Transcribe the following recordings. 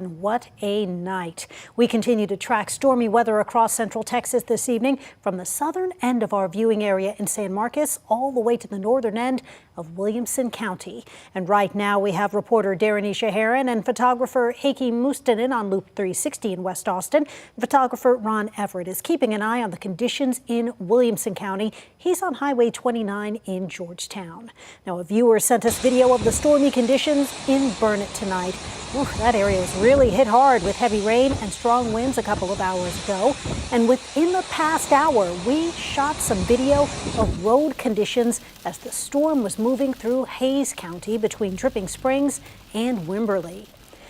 And what a night. We continue to track stormy weather across central Texas this evening from the southern end of our viewing area in San Marcos all the way to the northern end of Williamson County. And right now we have reporter Darenisha Heron and photographer Heikki Mustonen on Loop 360 in West Austin. Photographer Ron Everett is keeping an eye on the conditions in Williamson County. He's on Highway 29 in Georgetown. Now, a viewer sent us video of the stormy conditions in Burnett tonight. Oof, that area was really hit hard with heavy rain and strong winds a couple of hours ago. And within the past hour, we shot some video of road conditions as the storm was moving through Hays County between Dripping Springs and Wimberley.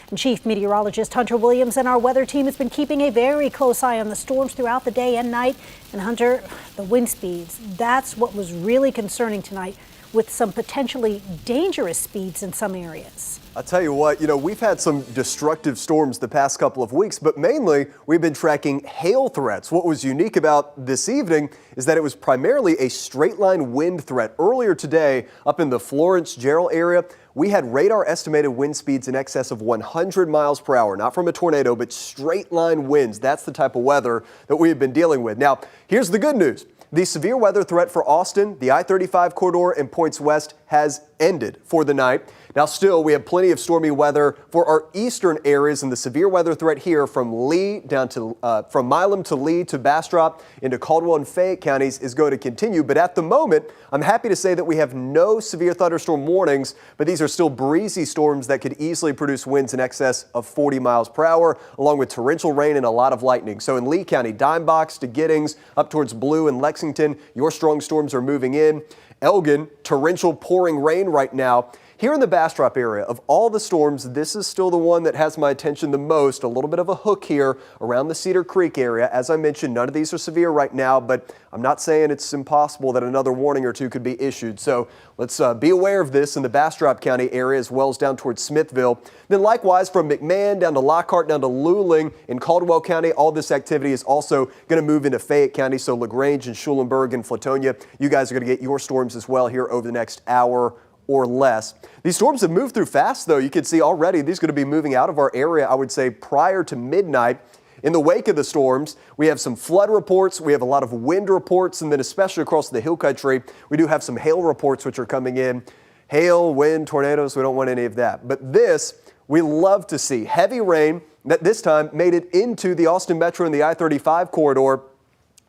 And Chief Meteorologist Hunter Williams and our weather team has been keeping a very close eye on the storms throughout the day and night. And Hunter, the wind speeds, that's what was really concerning tonight, with some potentially dangerous speeds in some areas. I'll tell you what, we've had some destructive storms the past couple of weeks, but mainly we've been tracking hail threats. What was unique about this evening is that it was primarily a straight line wind threat. Earlier today, up in the Florence-Jarrell area, we had radar estimated wind speeds in excess of 100 miles per hour, not from a tornado, but straight line winds. That's the type of weather that we have been dealing with. Now, here's the good news. The severe weather threat for Austin, the I-35 corridor, and points west has ended for the night. Now, still, we have plenty of stormy weather for our eastern areas, and the severe weather threat here from Lee down to from Milam to Lee to Bastrop into Caldwell and Fayette counties is going to continue. But at the moment, I'm happy to say that we have no severe thunderstorm warnings, but these are still breezy storms that could easily produce winds in excess of 40 miles per hour, along with torrential rain and a lot of lightning. So in Lee County, Dime Box to Giddings, up towards Blue and Lexington, your strong storms are moving in. Elgin, torrential pouring rain right now. Here in the Bastrop area, of all the storms, this is still the one that has my attention the most. A little bit of a hook here around the Cedar Creek area. As I mentioned, none of these are severe right now, but I'm not saying it's impossible that another warning or two could be issued. So let's be aware of this in the Bastrop County area as well as down towards Smithville. Then likewise from McMahon down to Lockhart down to Luling in Caldwell County, all this activity is also going to move into Fayette County. So LaGrange and Schulenburg and Flatonia, you guys are going to get your storms as well here over the next hour or less. These storms have moved through fast, though. You can see already these are going to be moving out of our area, I would say, prior to midnight. In the wake of the storms, we have some flood reports, we have a lot of wind reports, and then especially across the hill country, we do have some hail reports which are coming in. Hail, wind, tornadoes, we don't want any of that. But this, we love to see. Heavy rain that this time made it into the Austin Metro and the I-35 corridor.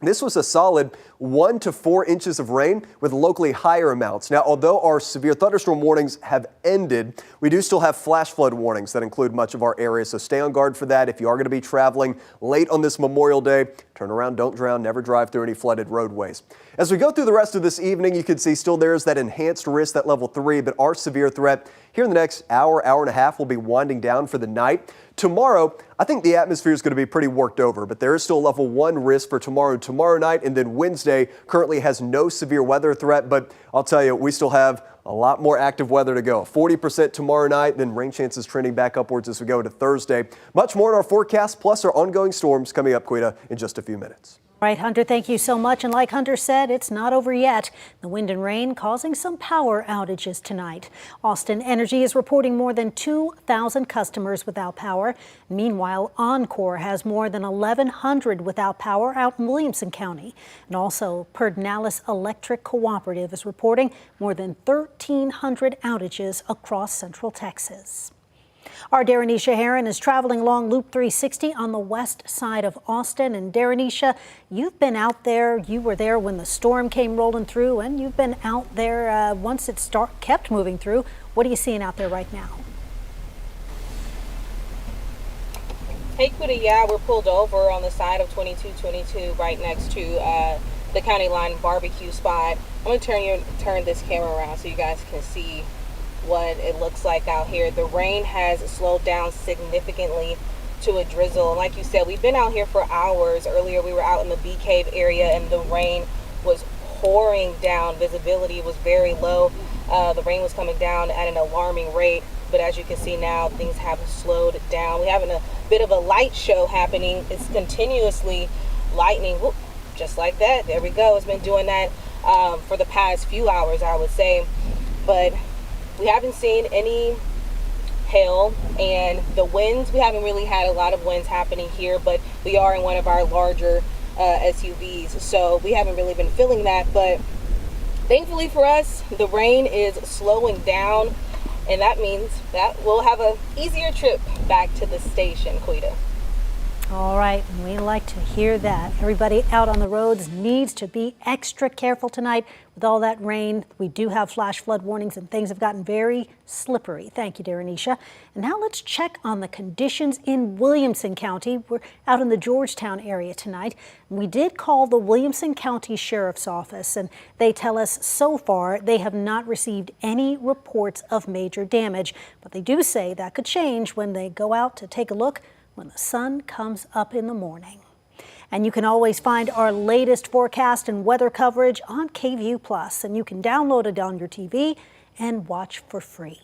This was a solid 1 to 4 inches of rain with locally higher amounts. Now, although our severe thunderstorm warnings have ended, we do still have flash flood warnings that include much of our area. So stay on guard for that. If you are going to be traveling late on this Memorial Day, turn around, don't drown, never drive through any flooded roadways. As we go through the rest of this evening, you can see still there's that enhanced risk, that level 3, but our severe threat here in the next hour, hour and a half will be winding down for the night. Tomorrow, I think the atmosphere is going to be pretty worked over, but there is still level 1 risk for tomorrow night, and then Wednesday currently has no severe weather threat, but I'll tell you, we still have a lot more active weather to go. 40% tomorrow night, then rain chances trending back upwards as we go to Thursday. Much more in our forecast, plus our ongoing storms coming up, Quita, in just a few minutes. Right, Hunter, thank you so much. And like Hunter said, it's not over yet. The wind and rain causing some power outages tonight. Austin Energy is reporting more than 2,000 customers without power. Meanwhile, Encore has more than 1,100 without power out in Williamson County. And also, Pedernales Electric Cooperative is reporting more than 1,300 outages across central Texas. Our Darenisha Heron is traveling along Loop 360 on the west side of Austin. And Darenisha, you've been out there. You were there when the storm came rolling through, and you've been out there once it kept moving through. What are you seeing out there right now? Hey, Quita, yeah, we're pulled over on the side of 2222 right next to the county line barbecue spot. I'm going to turn this camera around so you guys can see what it looks like out here. The rain has slowed down significantly to a drizzle. And like you said, we've been out here for hours. Earlier we were out in the Bee Cave area and the rain was pouring down. Visibility was very low. The rain was coming down at an alarming rate. But as you can see now, things have slowed down. We're having a bit of a light show happening. It's continuously lightning. Whoop, just like that. There we go. It's been doing that for the past few hours, I would say. But we haven't seen any hail, and the winds, we haven't really had a lot of winds happening here, but we are in one of our larger SUVs, so we haven't really been feeling that. But thankfully for us, the rain is slowing down, and that means that we'll have an easier trip back to the station, Quita. All right, we like to hear that. Everybody out on the roads needs to be extra careful tonight with all that rain. We do have flash flood warnings and things have gotten very slippery. Thank you, Darrenisha. And now let's check on the conditions in Williamson County. We're out in the Georgetown area tonight. We did call the Williamson County Sheriff's Office, and they tell us so far they have not received any reports of major damage, but they do say that could change when they go out to take a look when the sun comes up in the morning. And you can always find our latest forecast and weather coverage on KVUE+, and you can download it on your TV and watch for free.